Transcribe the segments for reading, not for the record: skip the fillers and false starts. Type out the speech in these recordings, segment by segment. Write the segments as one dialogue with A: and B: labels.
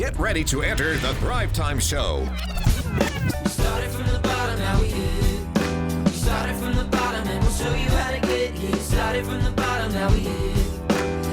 A: Get ready to enter the Thrivetime Show.
B: We started from the bottom, now we here. We started from the bottom, and we'll show you how to get here. Started from the bottom, now we here.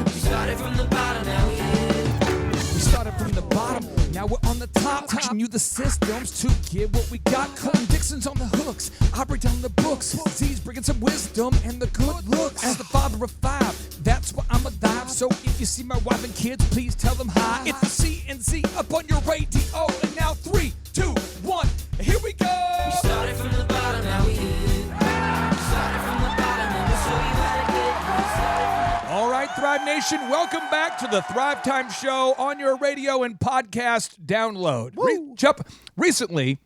B: We started from the bottom, now we here.
C: We started from the bottom, now we're on the top. Teaching you the systems to get what we got. Colton Dixon's on the hooks, I break down the books. Z's bringing some wisdom and the good looks. As the father of five, that's why I'm a dive. So if you see my wife and kids, please tell them hi. It's the CNC up on your radio. And now 3, 2, 1, here we go.
B: We started from the bottom, now we here. We started from the bottom, and we'll show you how to get here.
C: All right, Thrive Nation, welcome back to the Thrive Time Show on your radio and podcast download. Chup, recently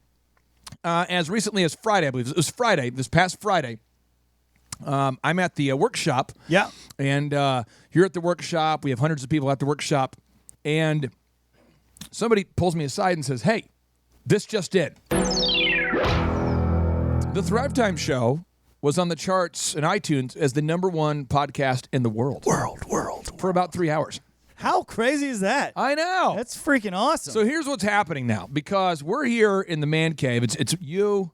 C: as Friday, I believe it was Friday, this past Friday, I'm at the workshop.
D: Yeah.
C: And here at the workshop, we have hundreds of people at the workshop, and somebody pulls me aside and says, "Hey, this just in. The Thrive Time Show was on the charts in iTunes as the #1 podcast in the world. For about 3 hours.
D: How crazy is that?
C: I know.
D: That's freaking awesome.
C: So here's what's happening now, because we're here in the man cave. It's you.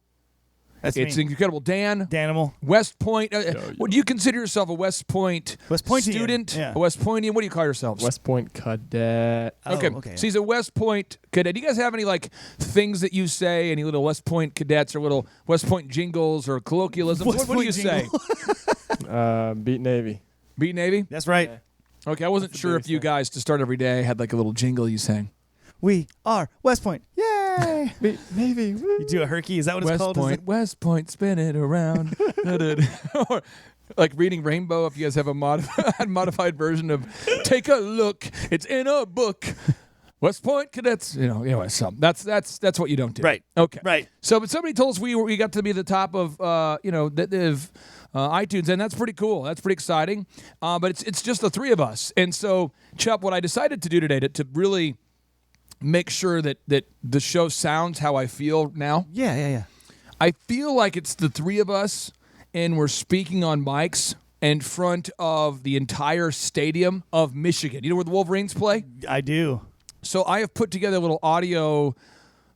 C: It's
D: me.
C: Incredible Dan.
D: Danimal.
C: West Point. Would you consider yourself a West Point student?
D: Yeah.
C: A West Pointian? What do you call yourselves?
E: West Point cadet.
C: Okay. So he's a West Point cadet. Do you guys have any things that you say? Any little West Point cadets or little West Point jingles or colloquialisms? What do you say?
E: Beat Navy.
C: Beat Navy?
D: That's right.
E: Yeah.
C: Okay, I wasn't sure if you guys to start every day had like a little jingle you sang.
D: We are West Point. Yay!
E: Beat Navy. Woo.
D: You do a herky? Is that what it's called?
C: West Point, spin it around. Or like reading Rainbow, if you guys have a modified version of take a look, it's in a book. West Point cadets, anyway, so that's what you don't do.
D: Right.
C: Okay.
D: Right.
C: So, but somebody told us we got to be at the top of iTunes, and that's pretty cool. That's pretty exciting. But it's just the three of us, and so Chup, what I decided to do today to really make sure that the show sounds how I feel now.
D: Yeah.
C: I feel like it's the three of us, and we're speaking on mics in front of the entire stadium of Michigan. You know where the Wolverines play?
D: I do.
C: So I have put together a little audio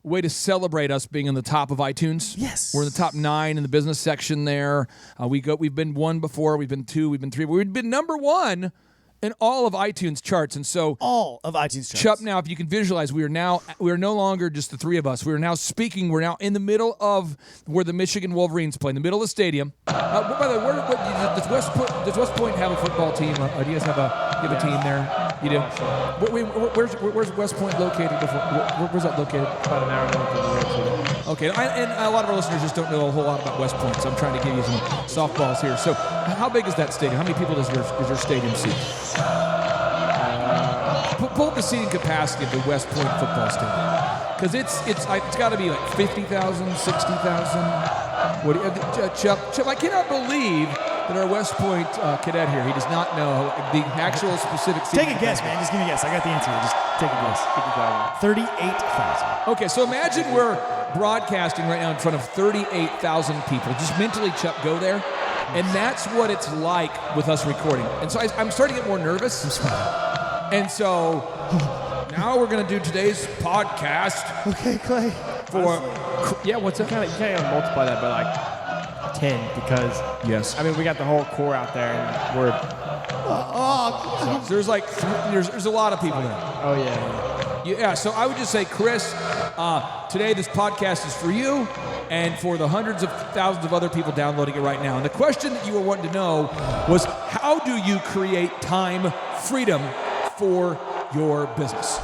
C: way to celebrate us being in the top of iTunes.
D: Yes.
C: We're in the top 9 in the business section there. We've been 1 before, we've been 2, we've been 3. We've been #1 in all of iTunes charts. And so
D: all of iTunes charts.
C: Chup, now if you can visualize, we are no longer just the three of us. We are now speaking. We're now in the middle of where the Michigan Wolverines play, in the middle of the stadium. By the way, does West Point have a football team? Do you guys have a team there? You do. Where's West Point located? Where's that located?
E: About an hour north of New York City.
C: Okay, and a lot of our listeners just don't know a whole lot about West Point, so I'm trying to give you some softballs here. So, how big is that stadium? How many people does your stadium seat? Pull up the seating capacity of the West Point football stadium, because it's got to be like 50,000, 60,000. Chup, I cannot believe that our West Point cadet here, he does not know the actual specific seating.
D: Take a guess, man. Just give me a guess. I got the answer. Just take a guess. 38,000.
C: Okay, so imagine we're broadcasting right now in front of 38,000 people. Just mentally, Chup, go there. And that's what it's like with us recording. And so I'm starting to get more nervous. And so now we're going to do today's podcast.
D: Okay, Clay.
C: What's that?
E: You can't even multiply that by like 10 because
C: yes.
E: I mean we got the whole core out there and we're
C: so there's like there's a lot of people there.
E: Oh yeah.
C: Yeah, so I would just say, Chris, today this podcast is for you and for the hundreds of thousands of other people downloading it right now. And the question that you were wanting to know was, how do you create time freedom for your business?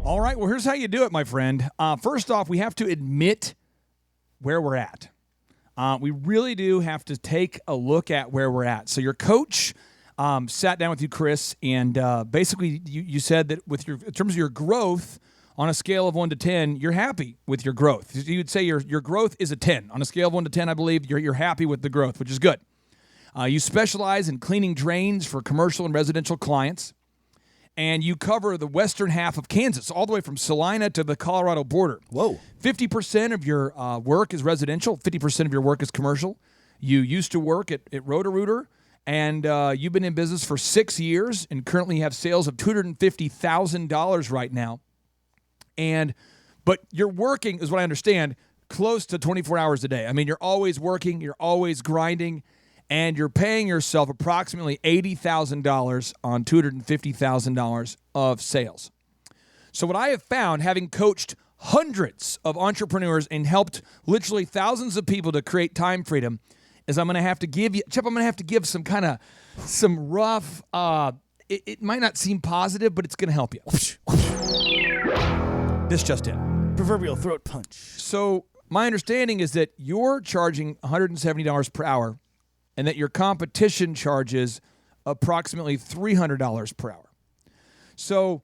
C: All right, well, here's how you do it, my friend. First off, we have to admit where we're at. We really do have to take a look at where we're at. So your coach sat down with you, Chris, and basically you said that in terms of your growth, on a scale of 1 to 10, you're happy with your growth. You'd say your growth is a 10. On a scale of 1 to 10, I believe you're happy with the growth, which is good. You specialize in cleaning drains for commercial and residential clients, and you cover the western half of Kansas, all the way from Salina to the Colorado border.
D: Whoa.
C: 50% of your work is residential, 50% of your work is commercial. You used to work at Roto-Rooter, and you've been in business for 6 years and currently have sales of $250,000 right now, but you're working, is what I understand, close to 24 hours a day. I mean, you're always working, you're always grinding, and you're paying yourself approximately $80,000 on $250,000 of sales. So what I have found, having coached hundreds of entrepreneurs and helped literally thousands of people to create time freedom, is I'm going to have to give you, Chip, I'm going to have to give some rough, it might not seem positive, but it's going to help you. This just in.
D: Proverbial throat punch.
C: So my understanding is that you're charging $170 per hour and that your competition charges approximately $300 per hour. So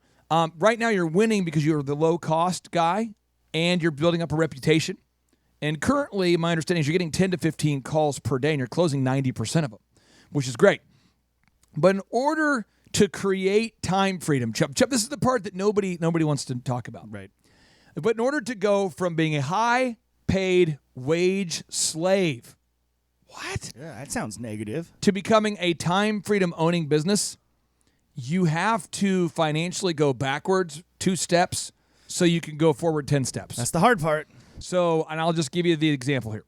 C: right now you're winning because you're the low-cost guy and you're building up a reputation. And currently, my understanding is you're getting 10 to 15 calls per day and you're closing 90% of them, which is great. But in order to create time freedom, Chuck, this is the part that nobody wants to talk about.
D: Right.
C: But in order to go from being a high-paid wage slave, what?
D: Yeah, that sounds negative.
C: To becoming a time freedom owning business, you have to financially go backwards 2 steps so you can go forward 10 steps.
D: That's the hard part.
C: So, and I'll just give you the example here.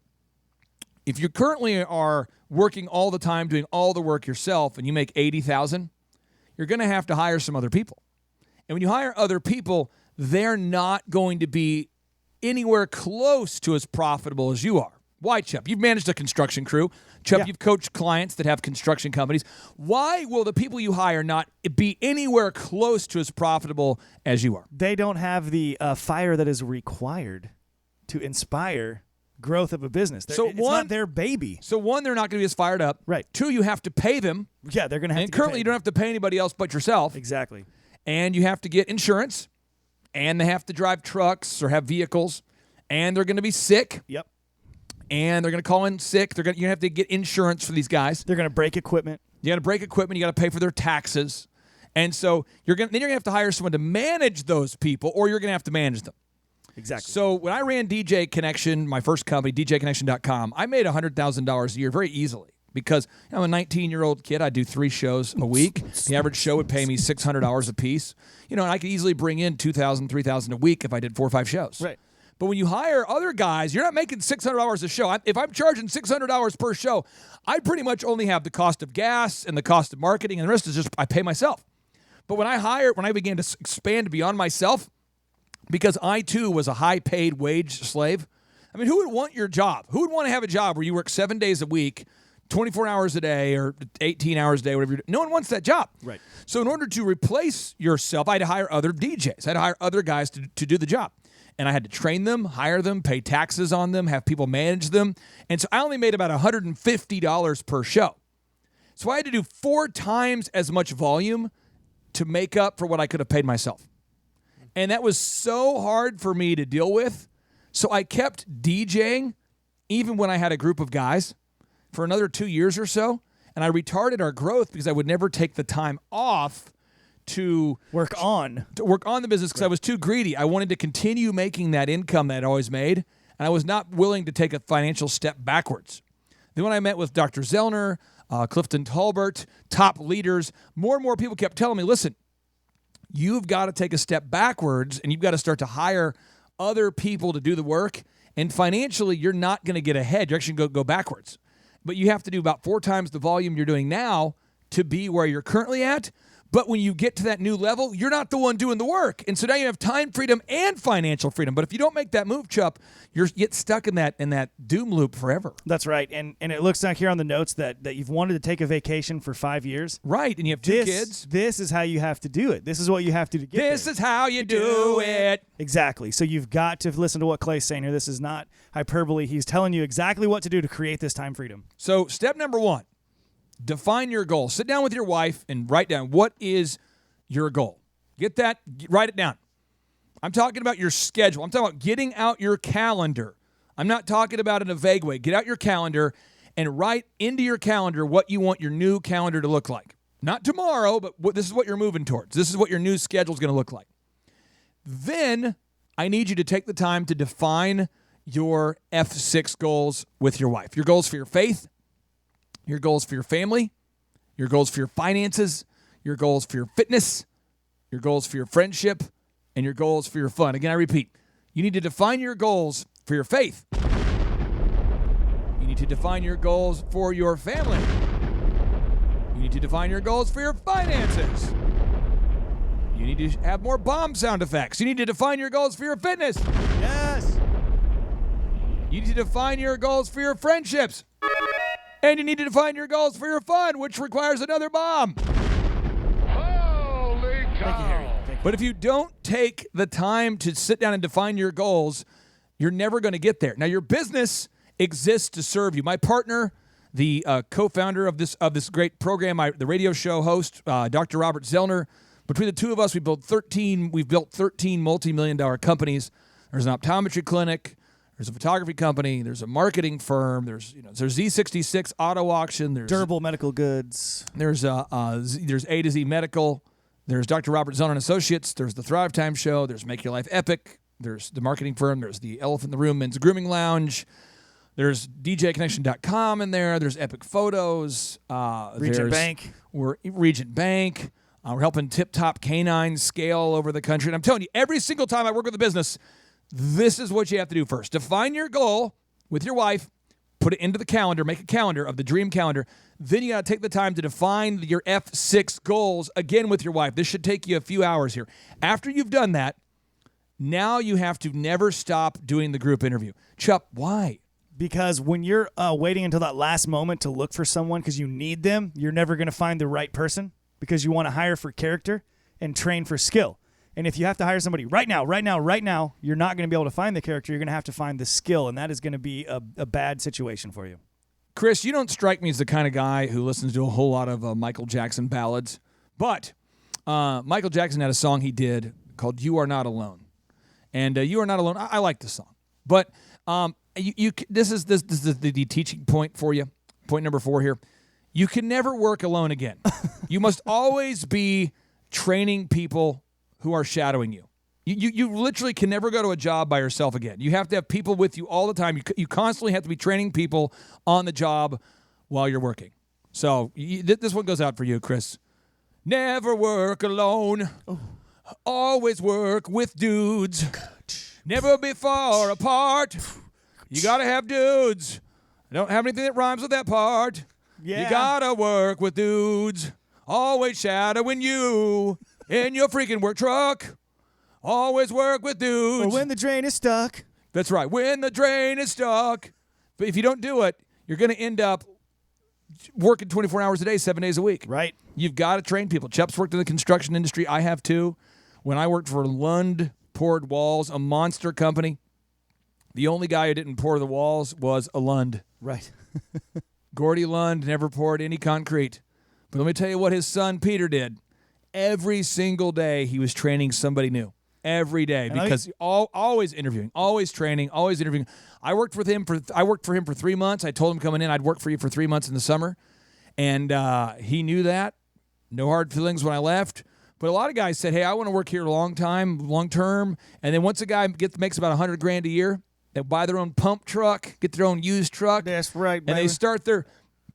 C: If you currently are working all the time, doing all the work yourself, and you make $80,000, you're going to have to hire some other people. And when you hire other people, they're not going to be anywhere close to as profitable as you are. Why, Chup? You've managed a construction crew. Chup,
D: Yeah.
C: You've coached clients that have construction companies. Why will the people you hire not be anywhere close to as profitable as you are?
D: They don't have the fire that is required to inspire growth of a business. It's not their baby.
C: So one, they're not going to be as fired up.
D: Right.
C: 2, you have to pay them.
D: Yeah, they're going to have to
C: And
D: get
C: currently
D: paid.
C: you don't have to pay anybody else but yourself.
D: Exactly.
C: And you have to get insurance. And they have to drive trucks or have vehicles. And they're going to be sick.
D: Yep.
C: And they're going to call in sick. You're going to have to get insurance for these guys.
D: They're going to break equipment.
C: You got to break equipment. You got to pay for their taxes. And so then you're going to have to hire someone to manage those people, or you're going to have to manage them.
D: Exactly.
C: So when I ran DJ Connection, my first company, DJConnection.com, I made $100,000 a year very easily because I'm a 19-year-old kid. I do 3 shows a week. The average show would pay me $600 a piece. And I could easily bring in $2,000, $3,000 a week if I did 4 or 5 shows.
D: Right.
C: But when you hire other guys, you're not making $600 a show. If I'm charging $600 per show, I pretty much only have the cost of gas and the cost of marketing, and the rest is just I pay myself. But when I began to expand beyond myself, because I too was a high-paid wage slave, I mean, who would want your job? Who would want to have a job where you work 7 days a week, 24 hours a day, or 18 hours a day, whatever you're doing? No one wants that job.
D: Right.
C: So in order to replace yourself, I had to hire other DJs. I had to hire other guys to do the job. And I had to train them, hire them, pay taxes on them, have people manage them. And so I only made about $150 per show. So I had to do 4 times as much volume to make up for what I could have paid myself. And that was so hard for me to deal with. So I kept DJing even when I had a group of guys for another 2 years or so. And I retarded our growth because I would never take the time off to
D: work on
C: the business because I was too greedy. I wanted to continue making that income that I'd always made, and I was not willing to take a financial step backwards. Then when I met with Dr. Zellner, Clifton Tolbert, top leaders, more and more people kept telling me, listen, you've got to take a step backwards, and you've got to start to hire other people to do the work, and financially, you're not going to get ahead. You're actually going to go backwards. But you have to do about 4 times the volume you're doing now to be where you're currently at. But when you get to that new level, you're not the one doing the work. And so now you have time freedom and financial freedom. But if you don't make that move, Chup, you get stuck in that doom loop forever.
D: That's right. And it looks like here on the notes that you've wanted to take a vacation for 5 years.
C: Right. And you have 2 kids.
D: This is how you have to do it. This is what you have to do to get
C: This
D: there.
C: is how you do it.
D: Exactly. So you've got to listen to what Clay's saying here. This is not hyperbole. He's telling you exactly what to do to create this time freedom.
C: So step number 1, define your goal. Sit down with your wife and write down what is your goal. Get that, write it down. I'm talking about your schedule. I'm talking about getting out your calendar. I'm not talking about it in a vague way. Get out your calendar and write into your calendar what you want your new calendar to look like. Not tomorrow, but this is what you're moving towards. This is what your new schedule is going to look like. Then I need you to take the time to define your F6 goals with your wife. Your goals for your faith, your goals for your family, your goals for your finances, your goals for your fitness, your goals for your friendship, and your goals for your fun. Again, I repeat, you need to define your goals for your faith. You need to define your goals for your family. You need to define your goals for your finances. You need to have more bomb sound effects. You need to define your goals for your fitness.
D: Yes.
C: You need to define your goals for your friendships. And you need to define your goals for your fun, which requires another bomb.
A: Holy
D: Thank you, Harry. Thank you.
C: But if you don't take the time to sit down and define your goals, you're never going to get there. Now, your business exists to serve you. My partner, the co-founder of this great program, the radio show host, Dr. Robert Zellner, between the two of us, we've built 13 multi-million-dollar companies. There's an optometry clinic. There's a photography company. There's a marketing firm. There's Z66 Auto Auction. There's
D: Durable medical goods.
C: There's there's A to Z Medical. There's Dr. Robert Zellner and Associates. There's the Thrivetime Show. There's Make Your Life Epic. There's the marketing firm. There's the Elephant in the Room Men's Grooming Lounge. There's DJConnection.com in there. There's Epic Photos.
D: Regent Bank.
C: We're Regent Bank. We're helping Tip Top Canines scale all over the country. And I'm telling you, every single time I work with a business, this is what you have to do first. Define your goal with your wife, put it into the calendar, make a calendar of the dream calendar. Then you got to take the time to define your F6 goals again with your wife. This should take you a few hours here. After you've done that, now you have to never stop doing the group interview. Chup, why?
D: Because when you're waiting until that last moment to look for someone because you need them, you're never going to find the right person because you want to hire for character and train for skill. And if you have to hire somebody right now, you're not going to be able to find the character. You're going to have to find the skill, and that is going to be a bad situation for you.
C: Chris, you don't strike me as the kind of guy who listens to a whole lot of Michael Jackson ballads, but Michael Jackson had a song he did called "You Are Not Alone," and "You Are Not Alone." I like this song, but this is the teaching point for you. Point number 4 here: you can never work alone again. You must always be training people who are shadowing you. You literally can never go to a job by yourself again. You have to have people with you all the time. You constantly have to be training people on the job while you're working. So this one goes out for you, Chris. Never work alone. Oh. Always work with dudes. Never be far apart. You got to have dudes. I don't have anything that rhymes with that part.
D: Yeah.
C: You got to work with dudes. Always shadowing you in your freaking work truck. Always work with dudes.
D: Or when the drain is stuck.
C: That's right. When the drain is stuck. But if you don't do it, you're going to end up working 24 hours a day, 7 days a week.
D: Right.
C: You've got to train people. Chup's worked in the construction industry. I have too. When I worked for Lund Poured Walls, a monster company, the only guy who didn't pour the walls was a Lund.
D: Right.
C: Gordy Lund never poured any concrete. But let me tell you what his son Peter did. Every single day he was training somebody new. Every day, because always interviewing, always training, always interviewing. I worked for him for 3 months. I told him coming in I'd work for you for 3 months in the summer, and he knew that. No hard feelings when I left. But a lot of guys said, "Hey, I want to work here long term." And then once a guy makes about $100,000 a year, they buy their own pump truck, get their own used truck.
D: That's right,
C: and they start their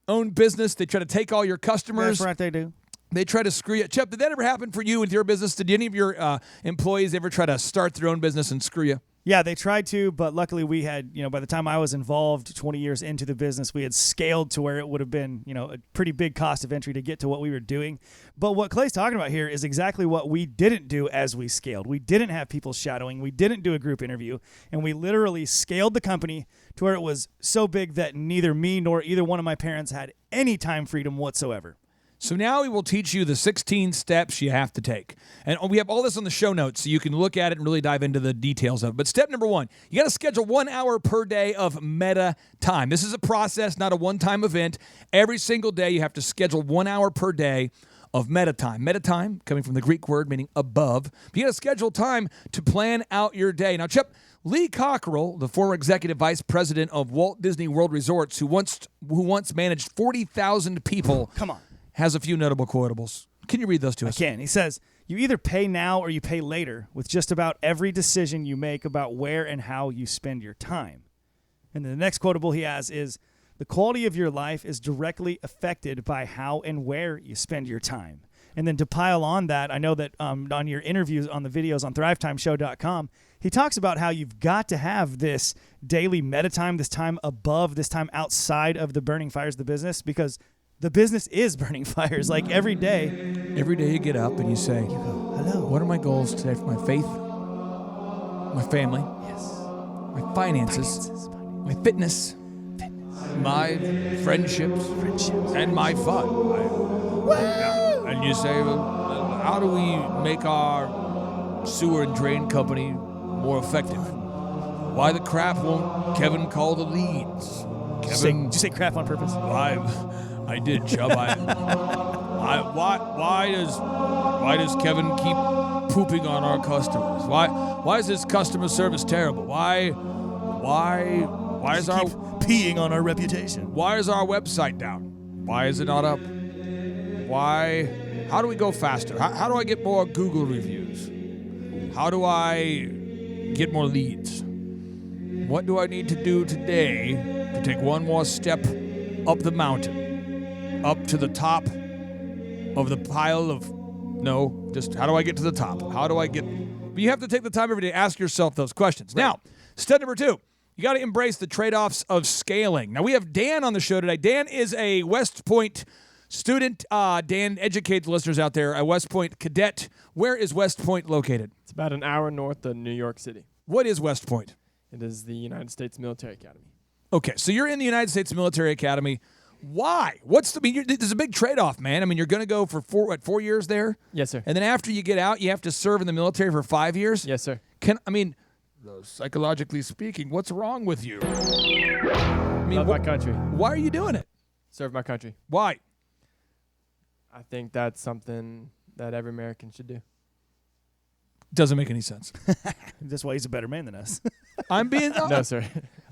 C: own business. They try to take all your customers.
D: That's right, they do.
C: They try to screw you. Chup, did that ever happen for you with your business? Did any of your employees ever try to start their own business and screw you?
D: Yeah, they tried to, but luckily we had, by the time I was involved 20 years into the business, we had scaled to where it would have been, a pretty big cost of entry to get to what we were doing. But what Clay's talking about here is exactly what we didn't do as we scaled. We didn't have people shadowing. We didn't do a group interview, and we literally scaled the company to where it was so big that neither me nor either one of my parents had any time freedom whatsoever.
C: So now we will teach you the 16 steps you have to take. And we have all this on the show notes, so you can look at it and really dive into the details of it. But step number 1, you got to schedule 1 hour per day of meta time. This is a process, not a one-time event. Every single day you have to schedule 1 hour per day of meta time. Meta time, coming from the Greek word meaning above. But you got to schedule time to plan out your day. Now, Chup, Lee Cockrell, the former executive vice president of Walt Disney World Resorts, who once managed 40,000 people,
D: come on,
C: has a few notable quotables. Can you read those to us?
D: I can. He says, "You either pay now or you pay later with just about every decision you make about where and how you spend your time." And then the next quotable he has is, The quality of your life is directly affected by how and where you spend your time. And then to pile on that, I know that on your interviews on the videos on thrivetimeshow.com, he talks about how you've got to have this daily meta time, this time above, this time outside of the burning fires of the business, because the business is burning fires. Like every day.
C: Every day you get up and you say,
D: Hello.
C: what are my goals today for my faith, my family, my finances, my fitness, my friendships, and my fun. And you say, well, how do we make our sewer and drain company more effective? Why the crap won't Kevin call the leads? Kevin,
D: Did you say crap on purpose?
C: I did, Chubb. Why does Kevin keep pooping on our customers? Why is his customer service terrible? Why is our
D: Peeing on our reputation.
C: Why is our website down? Why is it not up? How do we go faster? How do I get more Google reviews? How do I get more leads? What do I need to do today to take one more step up the mountain? Up to the top of the pile of... No, just how do I get to the top? How do I get... But you have to take the time every day to ask yourself those questions. Right. Now, step number 2. You got to embrace the trade-offs of scaling. Now, we have Dan on the show today. Dan is a West Point student. Dan, educate the listeners out there. A West Point cadet. Where is West Point located?
E: It's about an hour north of New York City.
C: What is West Point?
E: It is the United States Military Academy.
C: Okay, so you're in the United States Military Academy. Why? There's a big trade-off, man. I mean, you're going to go for 4 years there?
E: Yes, sir.
C: And then after you get out, you have to serve in the military for 5 years?
E: Yes, sir.
C: Psychologically speaking, what's wrong with you?
E: Love my country.
C: Why are you doing it?
E: Serve my country.
C: Why?
E: I think that's something that every American should do.
C: Doesn't make any sense.
D: That's why he's a better man than us.
C: I'm being...
E: No, sir.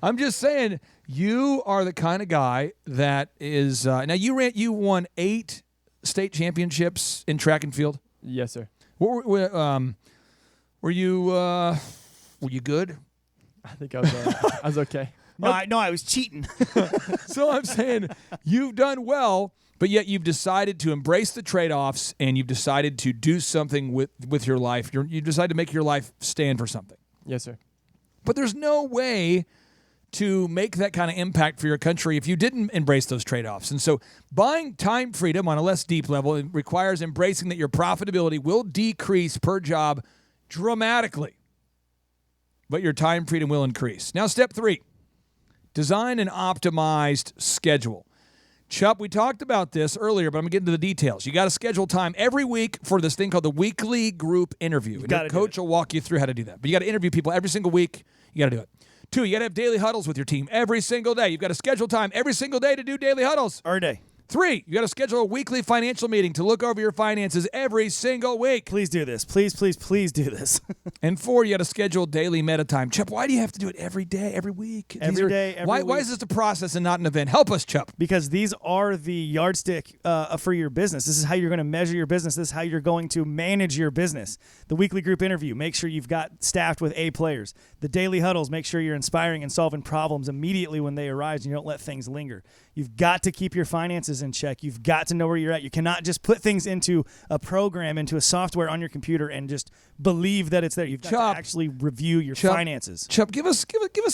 C: I'm just saying, you are the kind of guy that is... now, you won 8 state championships in track and field.
E: Yes, sir.
C: Were you good?
E: I think I was okay.
D: No, I was cheating.
C: So I'm saying you've done well, but yet you've decided to embrace the trade-offs and you've decided to do something with your life. You decided to make your life stand for something.
E: Yes, sir.
C: But there's no way to make that kind of impact for your country if you didn't embrace those trade-offs. And so buying time freedom on a less deep level, it requires embracing that your profitability will decrease per job dramatically, but your time freedom will increase. Now, step 3, design an optimized schedule. Chup, we talked about this earlier, but I'm going to get into the details. You got to schedule time every week for this thing called the weekly group interview. And your coach will walk you through how to do that. But you got to interview people every single week. You got to do it. 2, you got to have daily huddles with your team every single day. You've got to schedule time every single day to do daily huddles.
D: Every day.
C: 3, you got to schedule a weekly financial meeting to look over your finances every single week.
D: Please do this. Please do this.
C: And 4, you got to schedule daily meta time. Chup, why do you have to do it every day, every week?
D: Every day, every
C: Why is this a process and not an event? Help us, Chup.
D: Because these are the yardstick for your business. This is how you're going to measure your business. This is how you're going to manage your business. The weekly group interview, make sure you've got staffed with A players. The daily huddles, make sure you're inspiring and solving problems immediately when they arise and you don't let things linger. You've got to keep your finances in check. You've got to know where you're at. You cannot just put things into a program, into a software on your computer and just believe that it's there. You've got to actually review your finances.
C: Chup, give us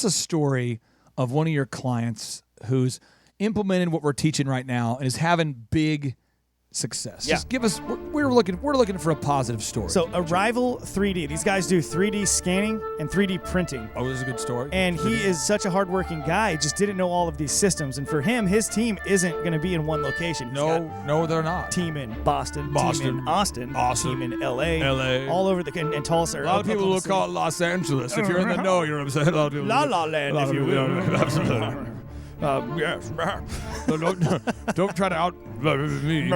C: a story of one of your clients who's implemented what we're teaching right now and is having big success.
D: Yeah.
C: Just give us. We're looking for a positive story.
D: So Arrival 3D. These guys do 3D scanning and 3D printing.
C: Oh, this is a good story.
D: And he is such a hardworking guy. He just didn't know all of these systems. And for him, his team isn't going to be in one location. He's
C: No, they're not.
D: team in Boston, team in Austin, team in LA, all over and Tulsa.
C: A lot of people will call it Los Angeles. If you're in the know, you're upset. A lot of people.
D: La La Land, if you will.
C: Absolutely. Yes. Don't try to out me.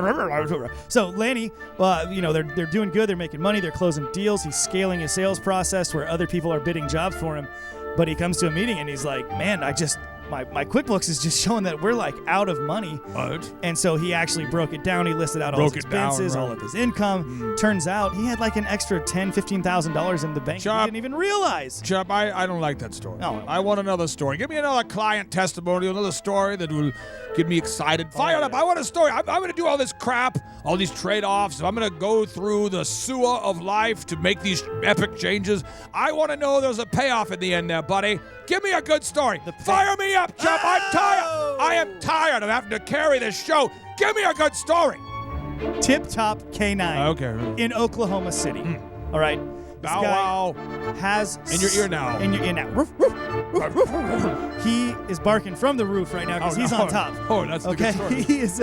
D: So Lanny, they're doing good. They're making money. They're closing deals. He's scaling his sales process where other people are bidding jobs for him. But he comes to a meeting and he's like, man, my QuickBooks is just showing that we're like out of money.
C: What?
D: And so he actually broke it down. He listed out all his expenses, all of his income. Turns out he had like an extra $10,000, $15,000 in the bank. He didn't even realize.
C: Chubb, I don't like that story.
D: No.
C: I want another story. Give me another client testimonial, another story that will get me excited. Fired up. I want a story. I'm going to do all this crap, all these trade-offs. I'm going to go through the sewer of life to make these epic changes. I want to know there's a payoff in the end there, buddy. Give me a good story. Fire me up, Chubb. I'm tired. I am tired of having to carry this show. Give me a good story.
D: Tip Top K9
C: Okay.
D: in Oklahoma City. All right. This
C: Bow
D: guy
C: wow.
D: has
C: In your ear now.
D: In your ear now. Roof, roof, roof, roof. He is barking from the roof right now because he's on top.
C: Oh, that's the
D: Okay,
C: good story.
D: he is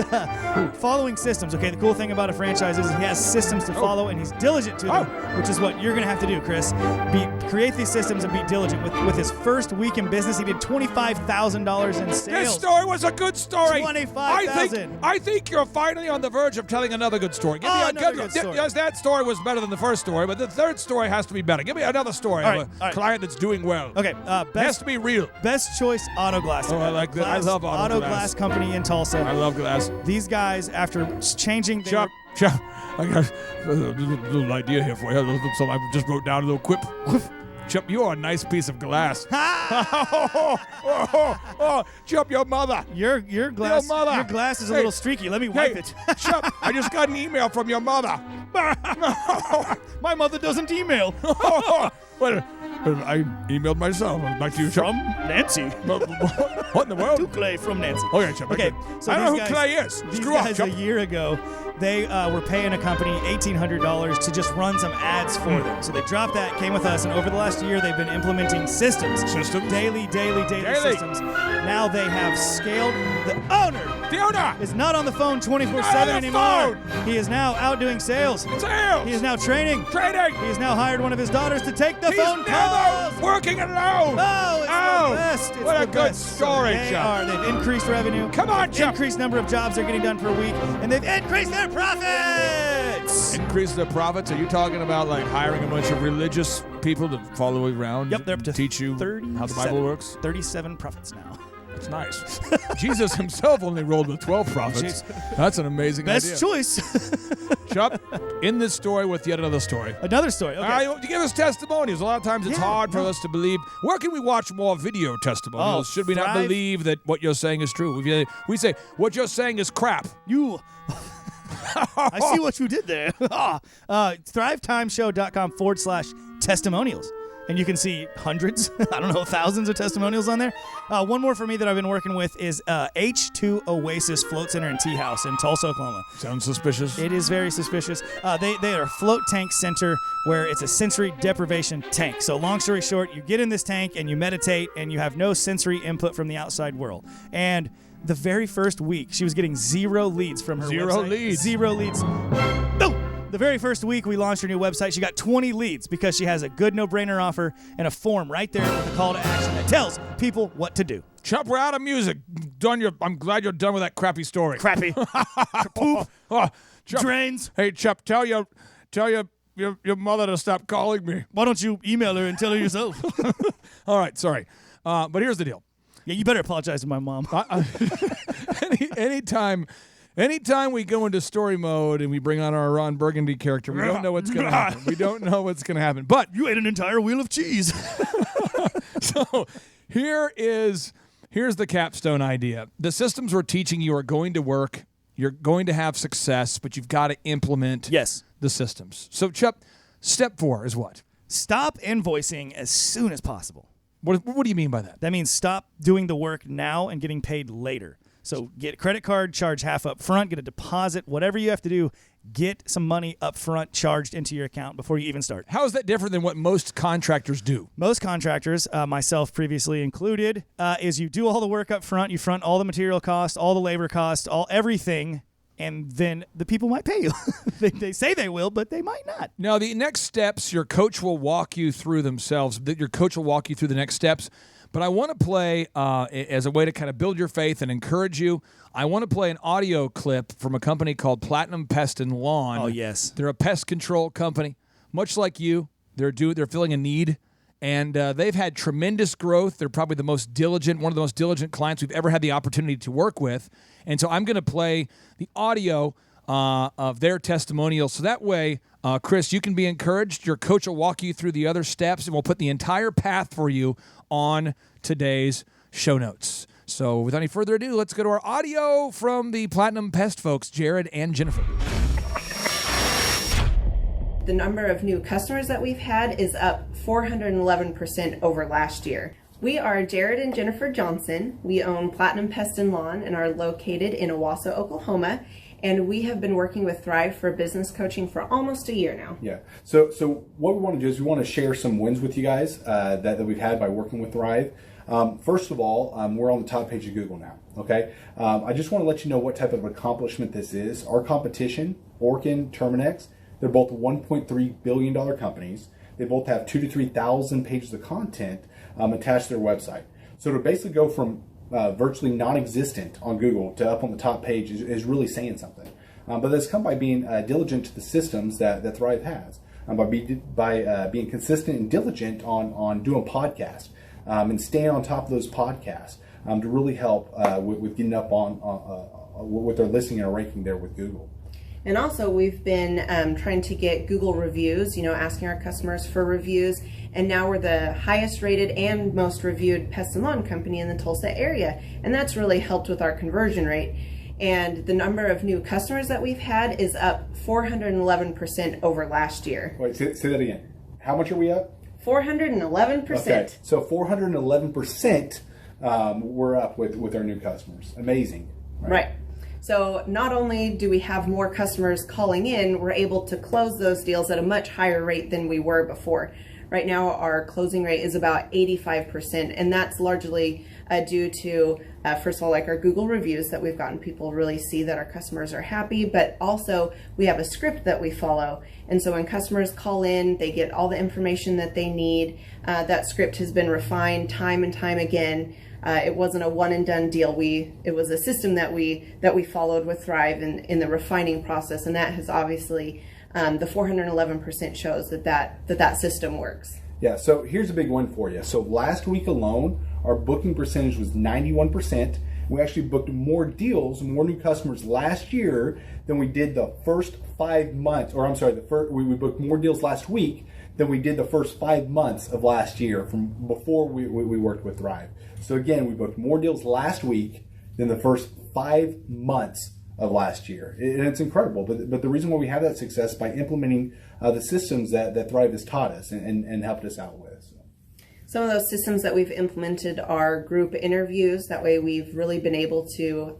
D: following systems. Okay, the cool thing about a franchise is he has systems to follow, and he's diligent to them, which is what you're gonna have to do, Chris. Create these systems and be diligent. With his first week in business, he did $25,000 in sales.
C: This story was a good story.
D: 25,000.
C: I think you're finally on the verge of telling another good story. Give me a
D: another good story.
C: Yes, that story was better than the first story, but the third story has to be better. Give me another story of a client that's doing well.
D: Okay,
C: It has to be real.
D: Best Choice Auto Glass.
C: Oh, I like that. I love auto glass.
D: glass company in Tulsa.
C: I love glass.
D: These guys, after changing their
C: Chubb, I got a little idea here for you. So I just wrote down a little quip. Chubb, you are a nice piece of glass. Chubb, your mother.
D: Your glass,
C: Your mother.
D: your glass is a
C: Hey,
D: little streaky. Let me wipe it.
C: Chubb, I just got an email from your mother.
D: My mother doesn't email.
C: Well, I emailed myself. Back to you, Chubb.
D: From Nancy.
C: What in the world?
D: To Clay from Nancy.
C: Okay, Chubb.
D: Okay, so
C: I don't know
D: these
C: who
D: guys-
C: Clay is.
D: These
C: Screw up,
D: guys
C: Chubb.
D: a year ago, they were paying a company $1,800 to just run some ads for them. So they dropped that, came with us, and over the last year, they've been implementing systems.
C: Systems?
D: Daily
C: Daily.
D: systems. Now they have scaled. The owner
C: The owner.
D: is not on the phone 24/7
C: Not on the
D: anymore.
C: phone.
D: He is now out doing sales.
C: Sales.
D: He is now training.
C: Trading.
D: He has now hired one of his daughters to take the
C: He's
D: phone
C: never
D: calls.
C: working alone.
D: Oh, it's the best. It's
C: what a
D: the
C: good
D: best.
C: story,
D: They
C: Chubb.
D: They've increased revenue.
C: Come on, Chubb.
D: Increased number of jobs they're getting done per week, and they've increased their profits.
C: Increase their profits? Are you talking about like hiring a bunch of religious people to follow you around?
D: Yep, they're up to
C: teach you how the Bible works.
D: 37 profits now.
C: That's nice. Jesus himself only rolled with 12 prophets. That's an amazing
D: Best
C: idea.
D: choice.
C: Chubb, in this story with yet another story.
D: Another story. Okay.
C: You give us testimonials. A lot of times it's hard for us to believe. Where can we watch more video testimonials? Should we not
D: Thrive-
C: believe that what you're saying is true? We say, what you're saying is crap.
D: You. I see what you did there. Thrivetimeshow.com/testimonials. And you can see hundreds, I don't know, thousands of testimonials on there. One more for me that I've been working with is H2 Oasis Float Center and Tea House in Tulsa, Oklahoma.
C: Sounds suspicious.
D: It is very suspicious. They are a float tank center where it's a sensory deprivation tank. So long story short, you get in this tank and you meditate and you have no sensory input from the outside world. And the very first week, she was getting 0 leads from her
C: Zero
D: website.
C: leads.
D: 0 leads. No! The very first week we launched her new website, she got 20 leads because she has a good no-brainer offer and a form right there with a call to action that tells people what to do.
C: Chubb, we're out of music. I'm glad you're done with that crappy story.
D: Crappy. Poop.
C: Oh, Chubb.
D: Drains.
C: Hey, Chubb, tell your mother to stop calling me.
D: Why don't you email her and tell her yourself?
C: All right, sorry. But here's the deal.
D: Yeah, you better apologize to my mom.
C: Anytime we go into story mode and we bring on our Ron Burgundy character, we don't know what's going to happen. We don't know what's going to happen. But
D: You ate an entire wheel of cheese.
C: so here's the capstone idea. The systems we're teaching you are going to work. You're going to have success, but you've got to implement
D: Yes.
C: the systems. So, Chubb, step 4 is what?
D: Stop invoicing as soon as possible.
C: What do you mean by that?
D: That means stop doing the work now and getting paid later. So get a credit card, charge half up front, get a deposit, whatever you have to do, get some money up front charged into your account before you even start.
C: How is that different than what most contractors do?
D: Most contractors, myself previously included, is you do all the work up front, you front all the material costs, all the labor costs, everything, and then the people might pay you. They say they will, but they might not.
C: Now, the next steps, your coach will walk you through themselves. Your coach will walk you through the next steps. But I want to play, as a way to kind of build your faith and encourage you, I want to play an audio clip from a company called Platinum Pest and Lawn.
D: Oh, yes.
C: They're a pest control company. Much like you, they're filling a need. And they've had tremendous growth. They're probably one of the most diligent clients we've ever had the opportunity to work with. And so I'm going to play the audio of their testimonial. So that way, Chris, you can be encouraged. Your coach will walk you through the other steps, and we'll put the entire path for you on today's show notes. So without any further ado, let's go to our audio from the Platinum Pest folks, Jared and Jennifer.
F: The number of new customers that we've had is up 411% over last year. We are Jared and Jennifer Johnson. We own Platinum Pest and Lawn and are located in Owasso, Oklahoma. And we have been working with Thrive for business coaching for almost a year now.
G: Yeah. So what we want to do is we want to share some wins with you guys that we've had by working with Thrive. First of all, we're on the top page of Google now. Okay. I just want to let you know what type of accomplishment this is. Our competition, Orkin, Terminex, they're both $1.3 billion companies. They both have 2,000 to 3,000 pages of content attached to their website. So to basically go from virtually non-existent on Google to up on the top page is really saying something. But that's come by being diligent to the systems that Thrive has, by being consistent and diligent on doing podcasts and staying on top of those podcasts to really help with getting up on with our listing and our ranking there with Google.
F: And also we've been trying to get Google reviews, asking our customers for reviews. And now we're the highest rated and most reviewed pest and lawn company in the Tulsa area. And that's really helped with our conversion rate. And the number of new customers that we've had is up 411% over last year.
G: Wait, say that again. How much are we up?
F: 411%.
G: Okay, so 411% we're up with our new customers. Amazing.
F: Right. So not only do we have more customers calling in, we're able to close those deals at a much higher rate than we were before. Right now, our closing rate is about 85%, and that's largely due to, first of all, like our Google reviews that we've gotten people really see that our customers are happy, but also we have a script that we follow. And so when customers call in, they get all the information that they need. That script has been refined time and time again. It wasn't a one and done deal. It was a system that we followed with Thrive in the refining process, and that has obviously the 411% shows that system works.
G: Yeah, so here's a big one for you. So last week alone, our booking percentage was 91%. We actually booked more deals, more new customers last year than we did the first 5 months, or I'm sorry, we booked more deals last week than we did the first 5 months of last year from before we worked with Thrive. So again, we booked more deals last week than the first 5 months of last year. And it's incredible. But the reason why we have that success is by implementing the systems that Thrive has taught us and helped us out with. So.
F: Some of those systems that we've implemented are group interviews. That way we've really been able to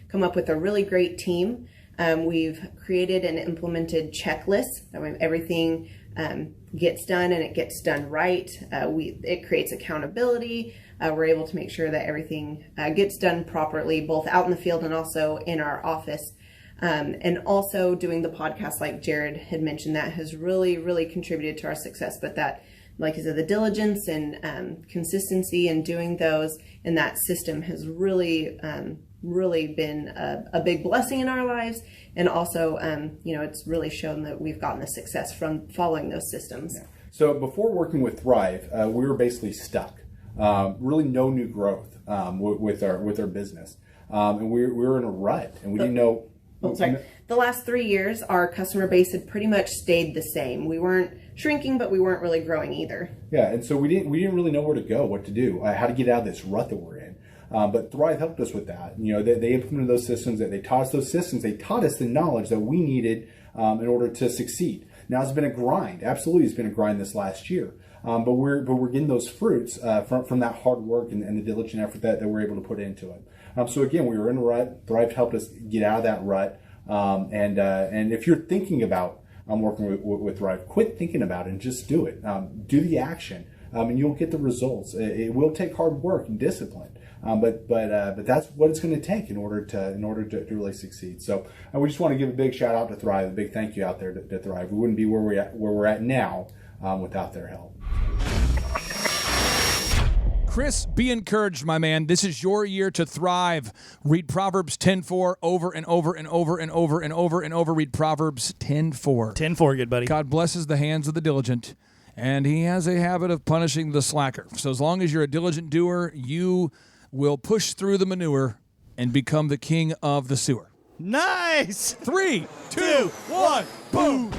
F: come up with a really great team. We've created and implemented checklists. That way everything gets done and it gets done right. It creates accountability. We're able to make sure that everything gets done properly, both out in the field and also in our office. And also doing the podcast, like Jared had mentioned, that has really, really contributed to our success. But that, like I said, the diligence and consistency in doing those and that system has really, really been a big blessing in our lives. And also, it's really shown that we've gotten the success from following those systems.
G: Yeah. So before working with Thrive, we were basically stuck. Really no new growth with our business. And we were in a rut and we didn't know.
F: The last 3 years, our customer base had pretty much stayed the same. We weren't shrinking, but we weren't really growing either.
G: Yeah, and so we didn't really know where to go, what to do, how to get out of this rut that we're in. But Thrive helped us with that. They implemented those systems. That they taught us those systems. They taught us the knowledge that we needed in order to succeed. Now it's been a grind. Absolutely, it's been a grind this last year. But we're getting those fruits from that hard work and the diligent effort that we're able to put into it. So again, we were in a rut. Thrive helped us get out of that rut. And if you're thinking about working with Thrive, quit thinking about it and just do it. Do the action, and you'll get the results. It will take hard work and discipline, but that's what it's going to take in order to really succeed. So we just want to give a big shout out to Thrive, a big thank you out there to Thrive. We wouldn't be where we're at now without their help.
C: Chris, be encouraged, my man. This is your year to thrive. Read Proverbs 10:4 over and over and over and over and over and over. Read Proverbs 10:4.
D: 10-4, good buddy.
C: God blesses the hands of the diligent, and he has a habit of punishing the slacker. So as long as you're a diligent doer, you will push through the manure and become the king of the sewer.
D: Nice.
C: 3, 2, 1, boom.